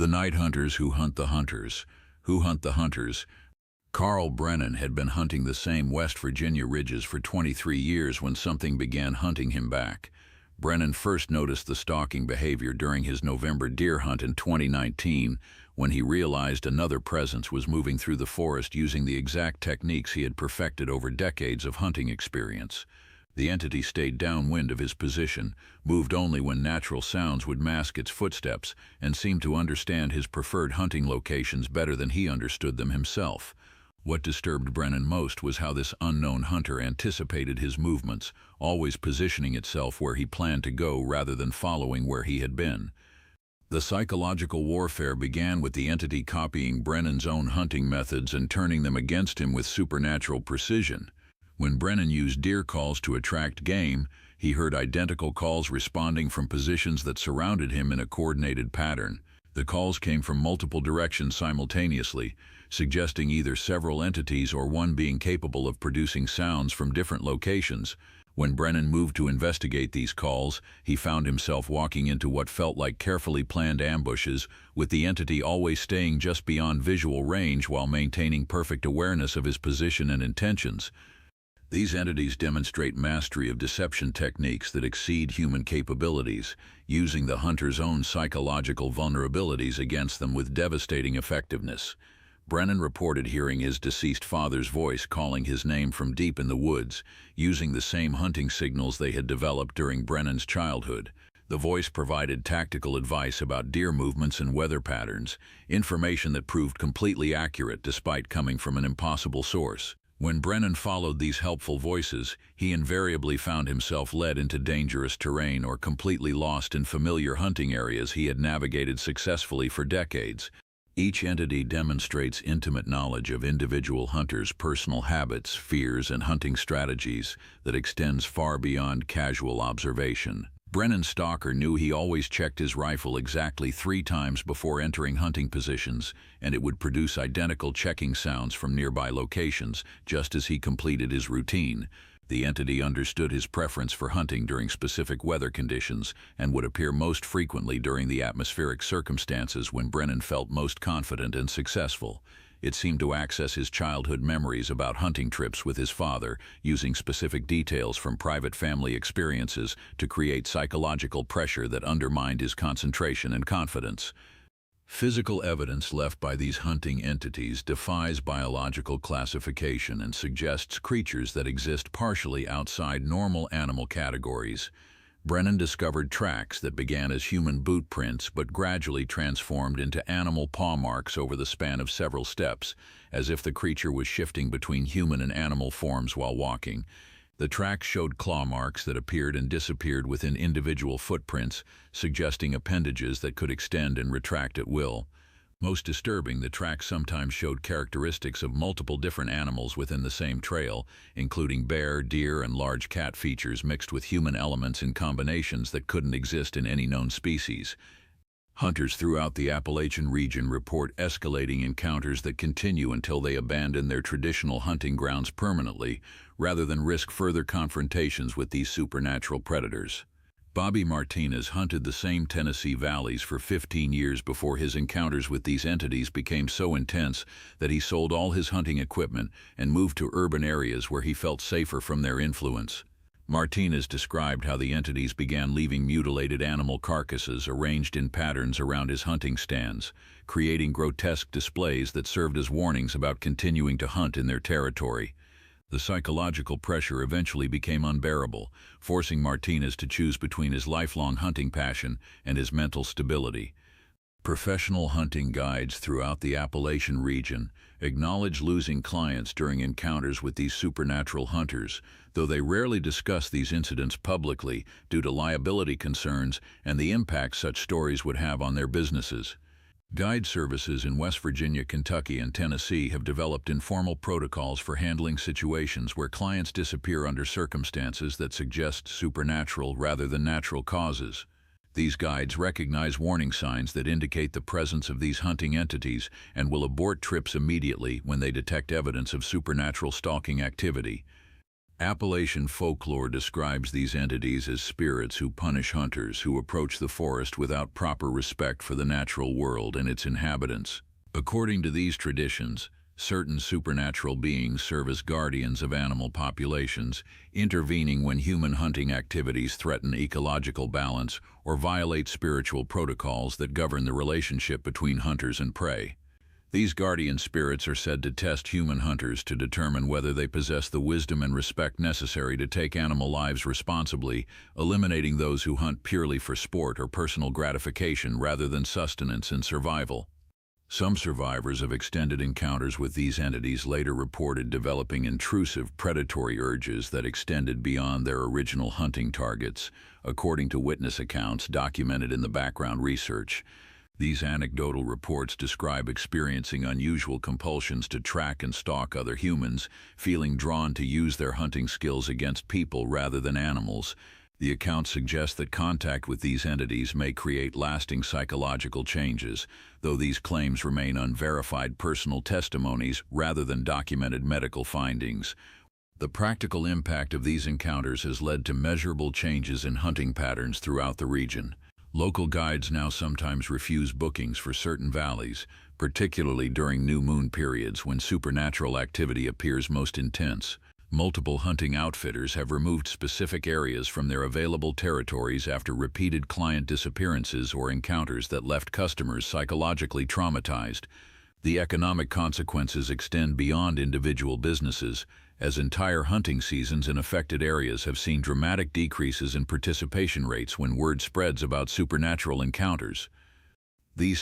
The night hunters who hunt the hunters. Who hunt the hunters? Carl Brennan had been hunting the same West Virginia ridges for 23 years when something began hunting him back. Brennan first noticed the stalking behavior during his November deer hunt in 2019, when he realized another presence was moving through the forest using the exact techniques he had perfected over decades of hunting experience. The entity stayed downwind of his position, moved only when natural sounds would mask its footsteps, and seemed to understand his preferred hunting locations better than he understood them himself. What disturbed Brennan most was how this unknown hunter anticipated his movements, always positioning itself where he planned to go rather than following where he had been. The psychological warfare began with the entity copying Brennan's own hunting methods and turning them against him with supernatural precision. When Brennan used deer calls to attract game, he heard identical calls responding from positions that surrounded him in a coordinated pattern. The calls came from multiple directions simultaneously, suggesting either several entities or one being capable of producing sounds from different locations. When Brennan moved to investigate these calls, he found himself walking into what felt like carefully planned ambushes, with the entity always staying just beyond visual range while maintaining perfect awareness of his position and intentions. These entities demonstrate mastery of deception techniques that exceed human capabilities, using the hunter's own psychological vulnerabilities against them with devastating effectiveness. Brennan reported hearing his deceased father's voice calling his name from deep in the woods, using the same hunting signals they had developed during Brennan's childhood. The voice provided tactical advice about deer movements and weather patterns, information that proved completely accurate despite coming from an impossible source. When Brennan followed these helpful voices, he invariably found himself led into dangerous terrain or completely lost in familiar hunting areas he had navigated successfully for decades. Each entity demonstrates intimate knowledge of individual hunters' personal habits, fears, and hunting strategies that extends far beyond casual observation. Brennan's stalker knew he always checked his rifle exactly 3 times before entering hunting positions, and it would produce identical checking sounds from nearby locations, just as he completed his routine. The entity understood his preference for hunting during specific weather conditions and would appear most frequently during the atmospheric circumstances when Brennan felt most confident and successful. It seemed to access his childhood memories about hunting trips with his father, using specific details from private family experiences to create psychological pressure that undermined his concentration and confidence. Physical evidence left by these hunting entities defies biological classification and suggests creatures that exist partially outside normal animal categories. Brennan discovered tracks that began as human boot prints but gradually transformed into animal paw marks over the span of several steps, as if the creature was shifting between human and animal forms while walking. The tracks showed claw marks that appeared and disappeared within individual footprints, suggesting appendages that could extend and retract at will. Most disturbing, the tracks sometimes showed characteristics of multiple different animals within the same trail, including bear, deer, and large cat features mixed with human elements in combinations that couldn't exist in any known species. Hunters throughout the Appalachian region report escalating encounters that continue until they abandon their traditional hunting grounds permanently, rather than risk further confrontations with these supernatural predators. Bobby Martinez hunted the same Tennessee valleys for 15 years before his encounters with these entities became so intense that he sold all his hunting equipment and moved to urban areas where he felt safer from their influence. Martinez described how the entities began leaving mutilated animal carcasses arranged in patterns around his hunting stands, creating grotesque displays that served as warnings about continuing to hunt in their territory. The psychological pressure eventually became unbearable, forcing Martinez to choose between his lifelong hunting passion and his mental stability. Professional hunting guides throughout the Appalachian region acknowledge losing clients during encounters with these supernatural hunters, though they rarely discuss these incidents publicly due to liability concerns and the impact such stories would have on their businesses. Guide services in West Virginia, Kentucky, and Tennessee have developed informal protocols for handling situations where clients disappear under circumstances that suggest supernatural rather than natural causes. These guides recognize warning signs that indicate the presence of these hunting entities and will abort trips immediately when they detect evidence of supernatural stalking activity. Appalachian folklore describes these entities as spirits who punish hunters who approach the forest without proper respect for the natural world and its inhabitants. According to these traditions, certain supernatural beings serve as guardians of animal populations, intervening when human hunting activities threaten ecological balance or violate spiritual protocols that govern the relationship between hunters and prey. These guardian spirits are said to test human hunters to determine whether they possess the wisdom and respect necessary to take animal lives responsibly, eliminating those who hunt purely for sport or personal gratification rather than sustenance and survival. Some survivors of extended encounters with these entities later reported developing intrusive predatory urges that extended beyond their original hunting targets, according to witness accounts documented in the background research. These anecdotal reports describe experiencing unusual compulsions to track and stalk other humans, feeling drawn to use their hunting skills against people rather than animals. The accounts suggest that contact with these entities may create lasting psychological changes, though these claims remain unverified personal testimonies rather than documented medical findings. The practical impact of these encounters has led to measurable changes in hunting patterns throughout the region. Local guides now sometimes refuse bookings for certain valleys, particularly during new moon periods when supernatural activity appears most intense. Multiple hunting outfitters have removed specific areas from their available territories after repeated client disappearances or encounters that left customers psychologically traumatized. The economic consequences extend beyond individual businesses, as entire hunting seasons in affected areas have seen dramatic decreases in participation rates when word spreads about supernatural encounters.